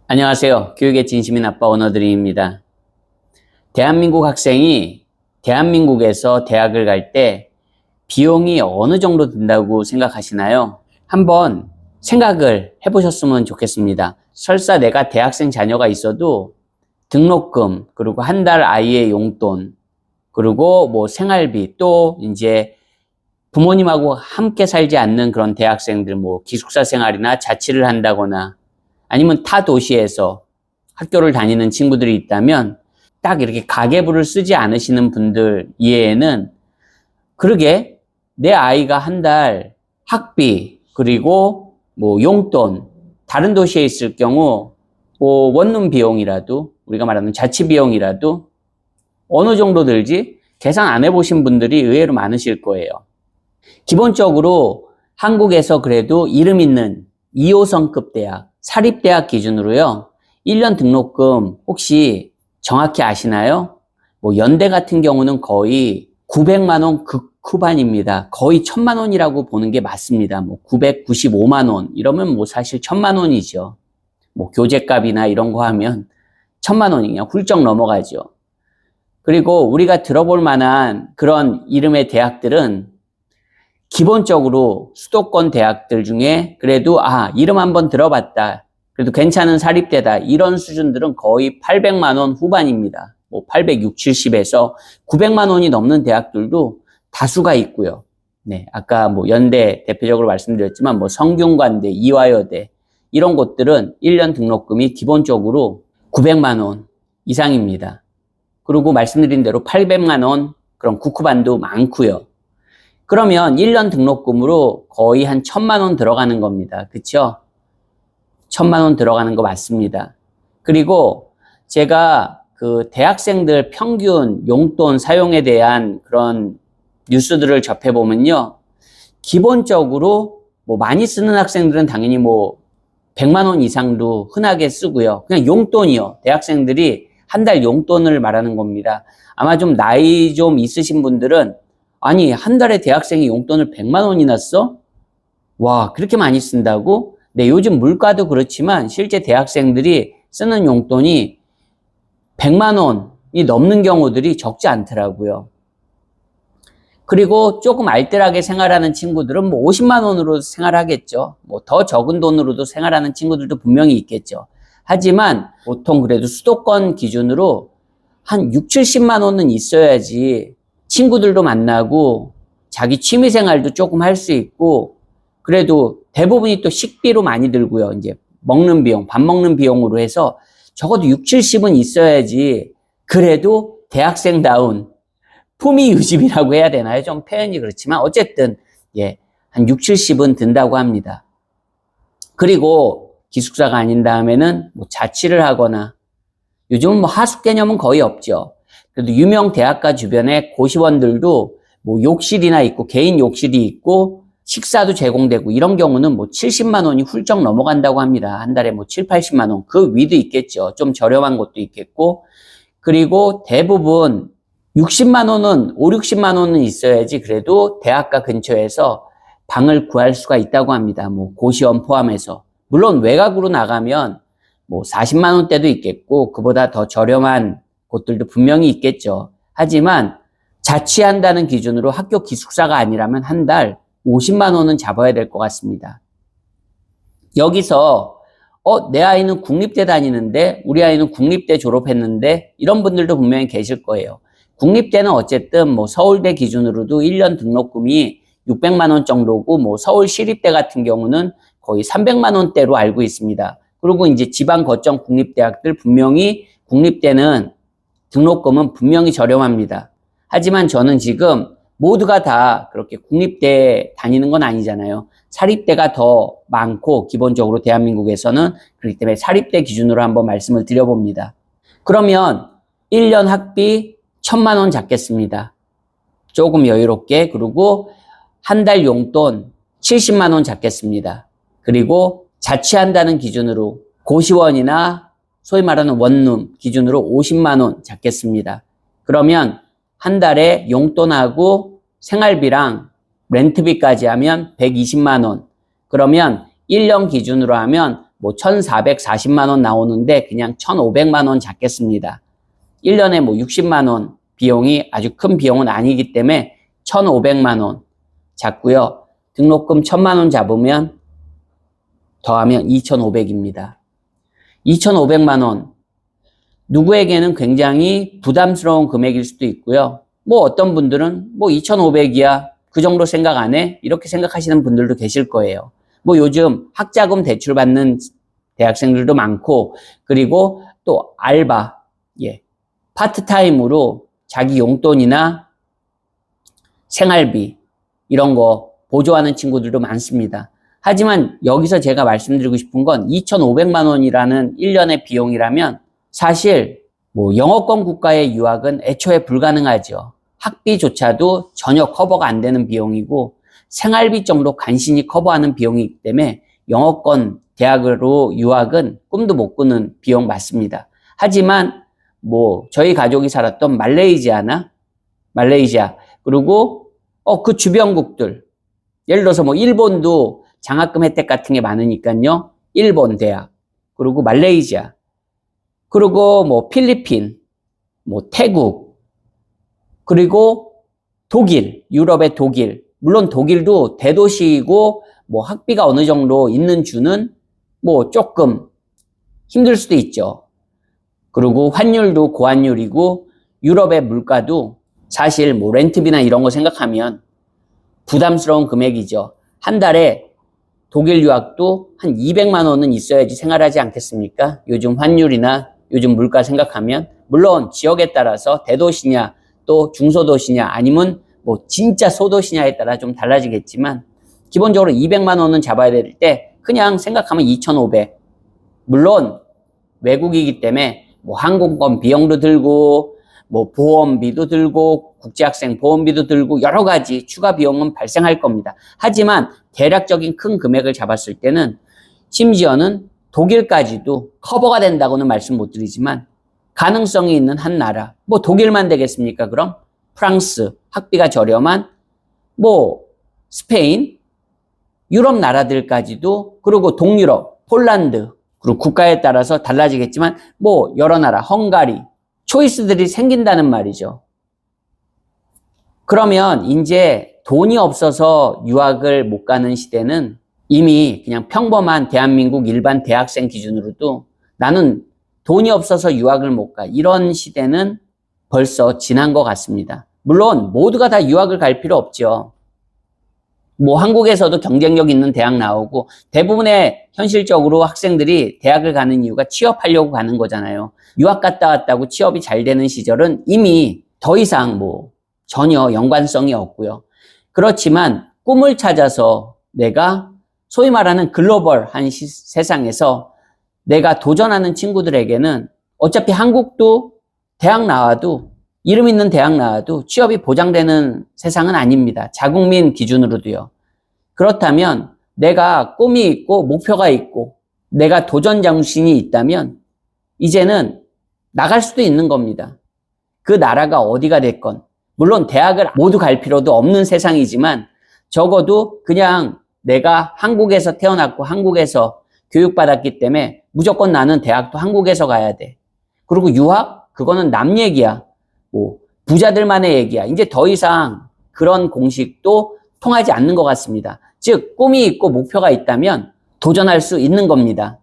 안녕하세요. 교육의 진심인 아빠 원어드림입니다. 대한민국 학생이 대한민국에서 대학을 갈 때 비용이 어느 정도 든다고 생각하시나요? 한번 생각을 해보셨으면 좋겠습니다. 설사 내가 대학생 자녀가 있어도 등록금, 그리고 한 달 아이의 용돈, 그리고 뭐 생활비, 또 이제 부모님하고 함께 살지 않는 그런 대학생들, 뭐 기숙사 생활이나 자취를 한다거나 아니면 타 도시에서 학교를 다니는 친구들이 있다면 딱 이렇게 가계부를 쓰지 않으시는 분들 이외에는 그러게 내 아이가 한 달 학비 그리고 뭐 용돈 다른 도시에 있을 경우 뭐 원룸 비용이라도 우리가 말하는 자취 비용이라도 어느 정도 들지 계산 안 해보신 분들이 의외로 많으실 거예요. 기본적으로 한국에서 그래도 이름 있는 2호선급 대학 사립대학 기준으로요. 1년 등록금 혹시 정확히 아시나요? 뭐 연대 같은 경우는 거의 900만 원 극후반입니다. 거의 1000만 원이라고 보는 게 맞습니다. 뭐 995만 원 이러면 뭐 사실 1000만 원이죠. 뭐 교재값이나 이런 거 하면 1000만 원이 그냥 훌쩍 넘어가죠. 그리고 우리가 들어볼 만한 그런 이름의 대학들은 기본적으로 수도권 대학들 중에 그래도 이름 한번 들어봤다. 그래도 괜찮은 사립대다. 이런 수준들은 거의 800만 원 후반입니다. 뭐 860, 70에서 900만 원이 넘는 대학들도 다수가 있고요. 네, 아까 뭐 연대 대표적으로 말씀드렸지만 뭐 성균관대, 이화여대 이런 곳들은 1년 등록금이 기본적으로 900만 원 이상입니다. 그리고 말씀드린 대로 800만 원 그런 국후반도 많고요. 그러면 1년 등록금으로 거의 한 1000만 원 들어가는 겁니다. 그쵸? 1000만 원 들어가는 거 맞습니다. 그리고 제가 그 대학생들 평균 용돈 사용에 대한 그런 뉴스들을 접해보면요. 기본적으로 뭐 많이 쓰는 학생들은 당연히 뭐 100만 원 이상도 흔하게 쓰고요. 그냥 용돈이요. 대학생들이 한 달 용돈을 말하는 겁니다. 아마 좀 나이 좀 있으신 분들은 아니 한 달에 대학생이 용돈을 100만 원이나 써? 와 그렇게 많이 쓴다고? 네, 요즘 물가도 그렇지만 실제 대학생들이 쓰는 용돈이 100만 원이 넘는 경우들이 적지 않더라고요. 그리고 조금 알뜰하게 생활하는 친구들은 뭐 50만 원으로 생활하겠죠. 뭐 더 적은 돈으로도 생활하는 친구들도 분명히 있겠죠. 하지만 보통 그래도 수도권 기준으로 한 6, 70만 원은 있어야지 친구들도 만나고 자기 취미생활도 조금 할 수 있고 그래도 대부분이 또 식비로 많이 들고요. 이제 먹는 비용, 밥 먹는 비용으로 해서 적어도 6, 70은 있어야지 그래도 대학생다운 품위 유지비라고 해야 되나요? 좀 표현이 그렇지만 어쨌든 한 6, 70은 든다고 합니다. 그리고 기숙사가 아닌 다음에는 뭐 자취를 하거나 요즘은 뭐 하숙 개념은 거의 없죠. 그래도 유명 대학가 주변에 고시원들도 뭐 욕실이나 있고 개인 욕실이 있고 식사도 제공되고 이런 경우는 뭐 70만 원이 훌쩍 넘어간다고 합니다. 한 달에 뭐 7, 80만 원. 그 위도 있겠죠. 좀 저렴한 곳도 있겠고. 그리고 대부분 60만 원은 5, 60만 원은 있어야지 그래도 대학가 근처에서 방을 구할 수가 있다고 합니다. 뭐 고시원 포함해서. 물론 외곽으로 나가면 뭐 40만 원대도 있겠고 그보다 더 저렴한 곳들도 분명히 있겠죠. 하지만 자취한다는 기준으로 학교 기숙사가 아니라면 한 달 50만 원은 잡아야 될 것 같습니다. 여기서 내 아이는 국립대 다니는데 우리 아이는 국립대 졸업했는데 이런 분들도 분명히 계실 거예요. 국립대는 어쨌든 뭐 서울대 기준으로도 1년 등록금이 600만 원 정도고 뭐 서울시립대 같은 경우는 거의 300만 원대로 알고 있습니다. 그리고 이제 지방 거점 국립대학들 분명히 국립대는 등록금은 분명히 저렴합니다. 하지만 저는 지금 모두가 다 그렇게 국립대 다니는 건 아니잖아요. 사립대가 더 많고 기본적으로 대한민국에서는 그렇기 때문에 사립대 기준으로 한번 말씀을 드려봅니다. 그러면 1년 학비 1000만 원 잡겠습니다. 조금 여유롭게. 그리고 한 달 용돈 70만 원 잡겠습니다. 그리고 자취한다는 기준으로 고시원이나 소위 말하는 원룸 기준으로 50만 원 잡겠습니다. 그러면 한 달에 용돈하고 생활비랑 렌트비까지 하면 120만 원. 그러면 1년 기준으로 하면 뭐 1,440만 원 나오는데 그냥 1,500만 원 잡겠습니다. 1년에 뭐 60만 원 비용이 아주 큰 비용은 아니기 때문에 1,500만 원 잡고요. 등록금 1,000만 원 잡으면 더하면 2,500입니다. 2,500만 원. 누구에게는 굉장히 부담스러운 금액일 수도 있고요. 뭐 어떤 분들은 뭐 2,500이야. 그 정도 생각 안 해? 이렇게 생각하시는 분들도 계실 거예요. 뭐 요즘 학자금 대출 받는 대학생들도 많고, 그리고 또 알바, 파트타임으로 자기 용돈이나 생활비 이런 거 보조하는 친구들도 많습니다. 하지만 여기서 제가 말씀드리고 싶은 건 2,500만 원이라는 1년의 비용이라면 사실 뭐 영어권 국가의 유학은 애초에 불가능하죠. 학비조차도 전혀 커버가 안 되는 비용이고 생활비 정도 간신히 커버하는 비용이기 때문에 영어권 대학으로 유학은 꿈도 못 꾸는 비용 맞습니다. 하지만 뭐 저희 가족이 살았던 말레이시아 그리고 그 주변국들, 예를 들어서 뭐 일본도 장학금 혜택 같은 게 많으니까요. 일본 대학, 그리고 말레이시아, 그리고 뭐 필리핀, 뭐 태국, 그리고 독일, 유럽의 독일. 물론 독일도 대도시이고 뭐 학비가 어느 정도 있는 주는 뭐 조금 힘들 수도 있죠. 그리고 환율도 고환율이고 유럽의 물가도 사실 뭐 렌트비나 이런 거 생각하면 부담스러운 금액이죠. 한 달에 독일 유학도 한 200만 원은 있어야지 생활하지 않겠습니까? 요즘 환율이나 요즘 물가 생각하면 물론 지역에 따라서 대도시냐 또 중소도시냐 아니면 뭐 진짜 소도시냐에 따라 좀 달라지겠지만 기본적으로 200만 원은 잡아야 될 때 그냥 생각하면 2,500. 물론 외국이기 때문에 뭐 항공권 비용도 들고 뭐 보험비도 들고 국제학생 보험비도 들고 여러 가지 추가 비용은 발생할 겁니다. 하지만 대략적인 큰 금액을 잡았을 때는 심지어는 독일까지도 커버가 된다고는 말씀 못 드리지만 가능성이 있는 한 나라, 뭐 독일만 되겠습니까? 그럼 프랑스, 학비가 저렴한 뭐 스페인, 유럽 나라들까지도, 그리고 동유럽, 폴란드, 그리고 국가에 따라서 달라지겠지만 뭐 여러 나라, 헝가리, 초이스들이 생긴다는 말이죠. 그러면 이제 돈이 없어서 유학을 못 가는 시대는 이미 그냥 평범한 대한민국 일반 대학생 기준으로도 나는 돈이 없어서 유학을 못 가. 이런 시대는 벌써 지난 것 같습니다. 물론 모두가 다 유학을 갈 필요 없죠. 뭐 한국에서도 경쟁력 있는 대학 나오고 대부분의 현실적으로 학생들이 대학을 가는 이유가 취업하려고 가는 거잖아요. 유학 갔다 왔다고 취업이 잘 되는 시절은 이미 더 이상 뭐 전혀 연관성이 없고요. 그렇지만 꿈을 찾아서 내가 소위 말하는 글로벌한 세상에서 내가 도전하는 친구들에게는 어차피 한국도 대학 나와도 이름 있는 대학 나와도 취업이 보장되는 세상은 아닙니다. 자국민 기준으로도요. 그렇다면 내가 꿈이 있고 목표가 있고 내가 도전 정신이 있다면 이제는 나갈 수도 있는 겁니다. 그 나라가 어디가 됐건 물론 대학을 모두 갈 필요도 없는 세상이지만 적어도 그냥 내가 한국에서 태어났고 한국에서 교육받았기 때문에 무조건 나는 대학도 한국에서 가야 돼. 그리고 유학? 그거는 남 얘기야. 뭐 부자들만의 얘기야. 이제 더 이상 그런 공식도 통하지 않는 것 같습니다. 즉 꿈이 있고 목표가 있다면 도전할 수 있는 겁니다.